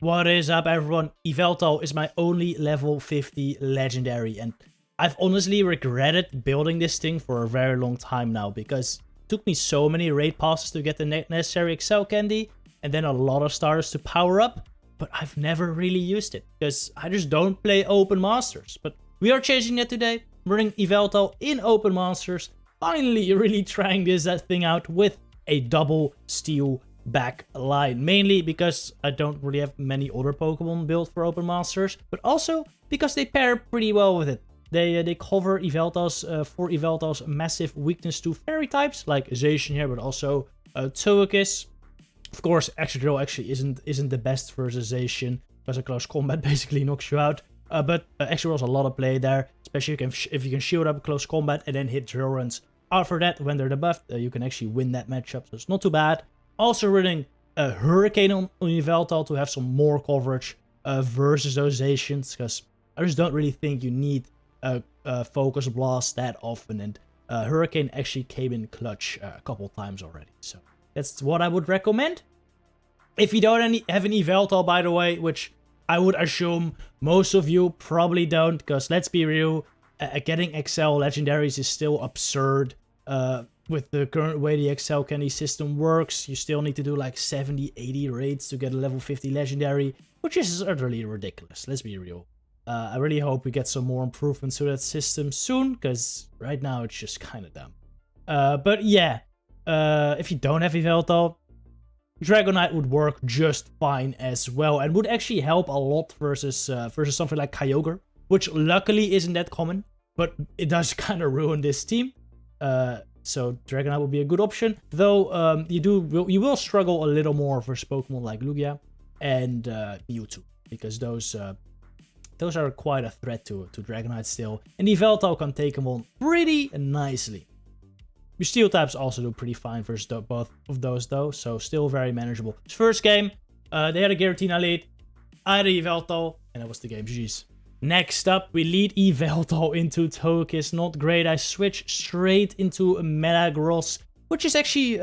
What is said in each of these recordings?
What is up, everyone? Yveltal is my only level 50 legendary, and I've honestly regretted building this thing for a very long time now, because it took me so many raid passes to get the necessary Excel candy, and then a lot of starters to power up, but I've never really used it, because I just don't play open masters. But we are changing that today, running Yveltal in open masters, finally really trying that thing out with a double steel back line, mainly because I don't really have many other Pokemon built for open masters, but also because they pair pretty well with it. They cover Yveltal's massive weakness to fairy types like Zacian here, but also Togekiss. Of course, Extra Drill actually isn't the best versus Zacian, because a close combat basically knocks you out. But Extra Drill has a lot of play there, especially if you can shield up close combat and then hit drill runs. After that, when they're debuffed, you can actually win that matchup, so it's not too bad. Also running a Hurricane on Yveltal to have some more coverage versus those Zacians, because I just don't really think you need a Focus Blast that often, and Hurricane actually came in clutch a couple times already, so that's what I would recommend. If you don't have an Yveltal, by the way, which I would assume most of you probably don't, because let's be real, getting XL legendaries is still absurd. With the current way the XL candy system works, you still need to do like 70-80 raids to get a level 50 legendary, which is utterly ridiculous, let's be real. I really hope we get some more improvements to that system soon, because right now it's just kind of dumb. But yeah, if you don't have Yveltal, Dragonite would work just fine as well, and would actually help a lot versus something like Kyogre, which luckily isn't that common, but it does kind of ruin this team. So Dragonite would be a good option, though you will struggle a little more versus Pokemon like Lugia and Mewtwo, because those are quite a threat to Dragonite still, and Yveltal can take them on pretty nicely. Your Steel types also do pretty fine versus both of those though, so still very manageable. This first game, they had a Giratina lead, I had a Yveltal, and that was the game. GG's. Next up, we lead Yveltal into Togekiss. Not great. I switch straight into Metagross, which is actually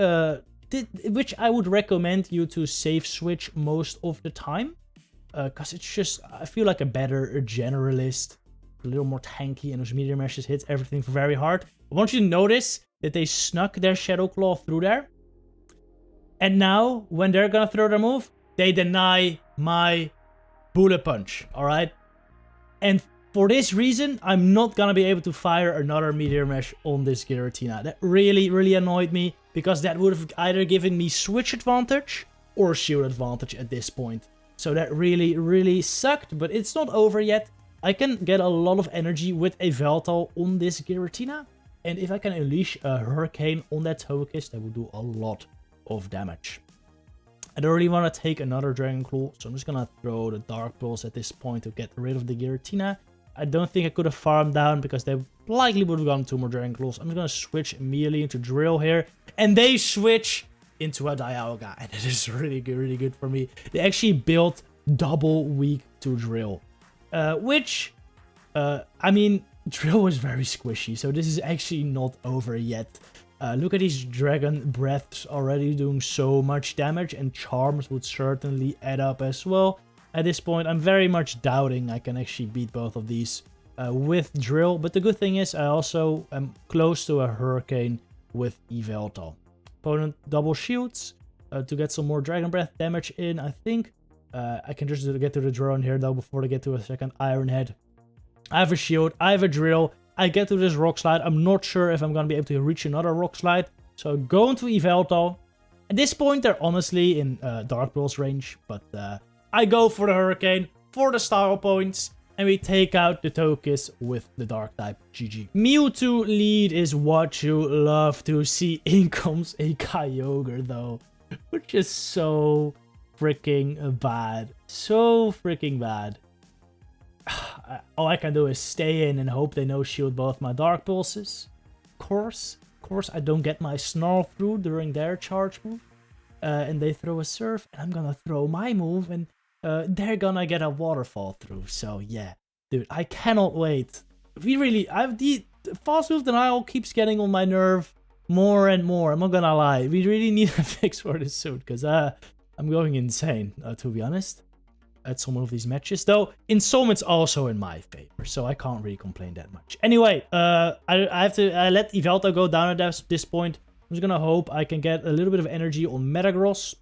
which I would recommend you to safe switch most of the time, because it's just, I feel like a better generalist, a little more tanky, and those Meteor Meshes hit everything very hard. I want you to notice that they snuck their Shadow Claw through there, and now when they're gonna throw their move, they deny my Bullet Punch. All right. And for this reason, I'm not gonna be able to fire another Meteor Mesh on this Giratina. That really, really annoyed me, because that would have either given me switch advantage or shield advantage at this point. So that really, really sucked, but it's not over yet. I can get a lot of energy with a Yveltal on this Giratina, and if I can unleash a Hurricane on that Togekiss, that will do a lot of damage. I don't really want to take another Dragon Claw, so I'm just going to throw the Dark Pulse at this point to get rid of the Giratina. I don't think I could have farmed down, because they likely would have gotten 2 more Dragon Claws. I'm just going to switch immediately into Drill here, and they switch into a Dialga, and it is really good for me. They actually built double weak to Drill, which, I mean, Drill was very squishy, so this is actually not over yet. Look at these Dragon Breaths already doing so much damage, and Charms would certainly add up as well. At this point, I'm very much doubting I can actually beat both of these with Drill, but the good thing is I also am close to a Hurricane with Yveltal. Opponent double shields to get some more Dragon Breath damage in, I think. I can just get to the drone here though before they get to a second Iron Head. I have a shield, I have a Drill. I get to this Rock Slide. I'm not sure if I'm going to be able to reach another Rock Slide. So go into Yveltal. At this point, they're honestly in Dark Pulse range. But I go for the Hurricane, for the style points. And we take out the Togekiss with the Dark type. GG. Mewtwo Lead is what you love to see. In comes a Kyogre though, which is so freaking bad. So freaking bad. All I can do is stay in and hope they no-shield both my Dark Pulses. Of course, I don't get my Snarl through during their charge move. And they throw a Surf, and I'm gonna throw my move, and they're gonna get a Waterfall through. So yeah, dude, I cannot wait. The Fast Move Denial keeps getting on my nerve more and more. I'm not gonna lie. We really need a fix for this soon, because I'm going insane, to be honest. at some of these matches. Though, in some, it's also in my favor, so I can't really complain that much. Anyway, I let Yveltal go down at this point. I'm just gonna hope I can get a little bit of energy on Metagross.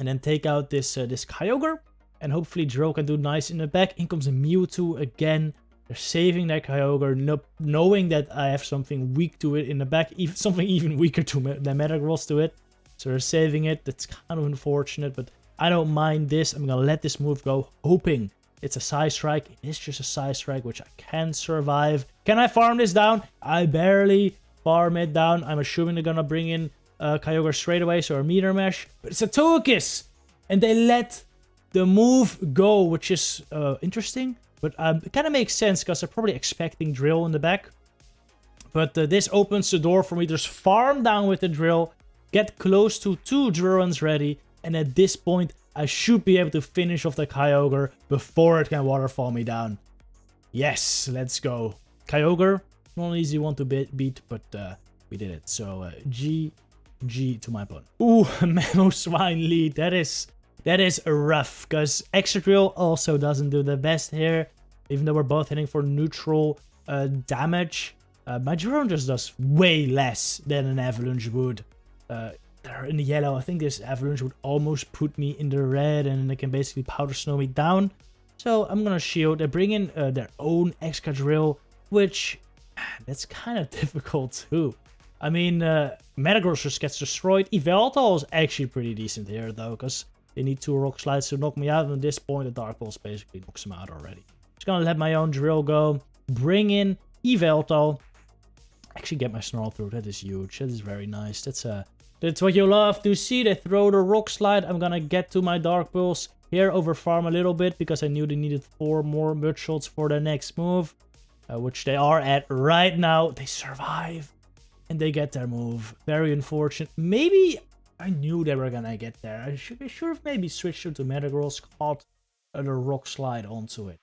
And then take out this Kyogre. And hopefully Drill can do nice in the back. In comes a Mewtwo again. They're saving that Kyogre, knowing that I have something weak to it in the back. Something even weaker than Metagross to it. So they're saving it. That's kind of unfortunate, but I don't mind this. I'm going to let this move go, hoping it's a Psy Strike. It is just a Psy Strike, which I can survive. Can I farm this down? I barely farm it down. I'm assuming they're going to bring in Kyogre straight away, so a Meteor Mash. But it's a Togekiss! And they let the move go, which is interesting. But it kind of makes sense, because they're probably expecting Drill in the back. But this opens the door for me to just farm down with the Drill. Get close to 2 drill runs ready. And at this point, I should be able to finish off the Kyogre before it can waterfall me down. Yes, let's go. Kyogre, not an easy one to beat, but we did it. So GG to my opponent. Ooh, Mamoswine Lead. That is rough, because Excadrill also doesn't do the best here. Even though we're both hitting for neutral damage. My drone just does way less than an Avalanche would. They're in the yellow. I think this Avalanche would almost put me in the red, and they can basically powder snow me down. So I'm gonna shield. They bring in their own Excadrill, which that's kind of difficult too. I mean, Metagross just gets destroyed. Yveltal is actually pretty decent here though, because they need 2 Rock Slides to knock me out. And at this point, the Dark Pulse basically knocks him out already. Just gonna let my own drill go. Bring in Yveltal. Actually get my Snarl through. That is huge. That is very nice. That's what you love to see. They throw the Rock Slide. I'm gonna get to my Dark Pulse here, over farm a little bit, because I knew they needed 4 more Mud Shots for the next move. Which they are at right now. They survive. And they get their move. Very unfortunate. Maybe I knew they were gonna get there. I should have maybe switched them to Metagross, caught the Rock Slide onto it.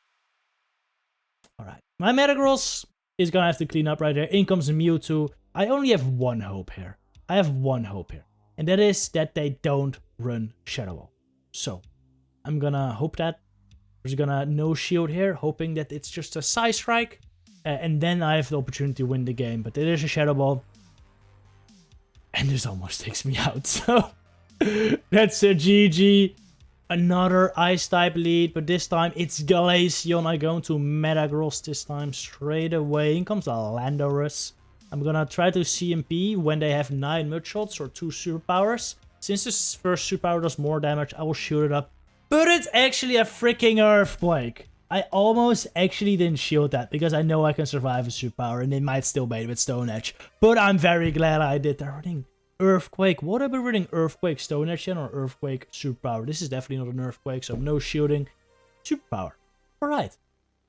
Alright. My Metagross is gonna have to clean up right there. In comes Mewtwo. I only have one hope here. I have one hope here. And that is that they don't run Shadow Ball. So, I'm gonna hope that. There's gonna no shield here, hoping that it's just a Psy Strike. And then I have the opportunity to win the game. But it is a Shadow Ball. And this almost takes me out. So, that's a GG. Another Ice-type lead. But this time, it's Glaceon. I go into Metagross this time straight away. In comes the Landorus. I'm gonna try to CMP when they have 9 Mud Shots or 2 Superpowers. Since this first Superpower does more damage, I will shoot it up. But it's actually a freaking Earthquake. I almost actually didn't shield that, because I know I can survive a Superpower, and they might still bait with Stone Edge. But I'm very glad I did. They're running Earthquake. Would I be running Earthquake Stone Edge or Earthquake Superpower? This is definitely not an Earthquake, so no shielding. Superpower. Alright.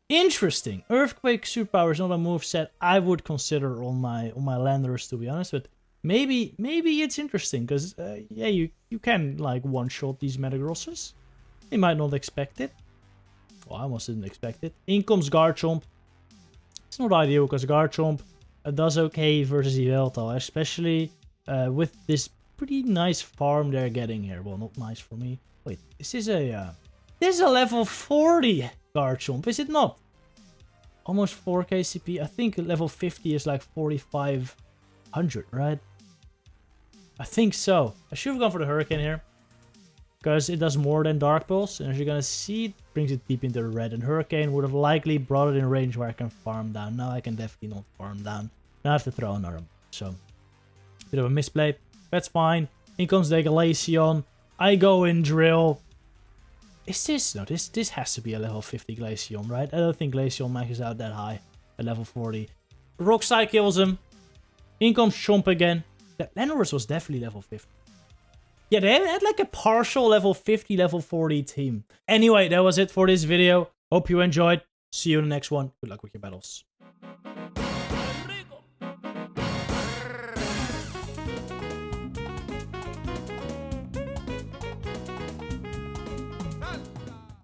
Interesting. Earthquake Superpower is not a moveset I would consider on my Landorus, to be honest, but maybe it's interesting, because yeah, you can like one-shot these Metagrosses. They might not expect it. Well, I almost didn't expect it. In comes Garchomp. It's not ideal, because Garchomp does okay versus Yveltal, especially with this pretty nice farm they're getting here. Well, not nice for me. Wait, this is a level 40 Garchomp, is it not? Almost 4k CP. I think level 50 is like 4500, right? I think so. I should have gone for the Hurricane here, because it does more than Dark Pulse. And as you're gonna see, it brings it deep into the red. And Hurricane would have likely brought it in range where I can farm down. Now I can definitely not farm down. Now I have to throw another one. So, bit of a misplay. That's fine. In comes the Glaceon. I go in Drill. Is this... No, this has to be a level 50 Glaceon, right? I don't think Glaceon maxes out that high at level 40. Rock Slide kills him. In comes Chomp again. That Landorus was definitely level 50. Yeah, they had like a partial level 50, level 40 team. Anyway, that was it for this video. Hope you enjoyed. See you in the next one. Good luck with your battles.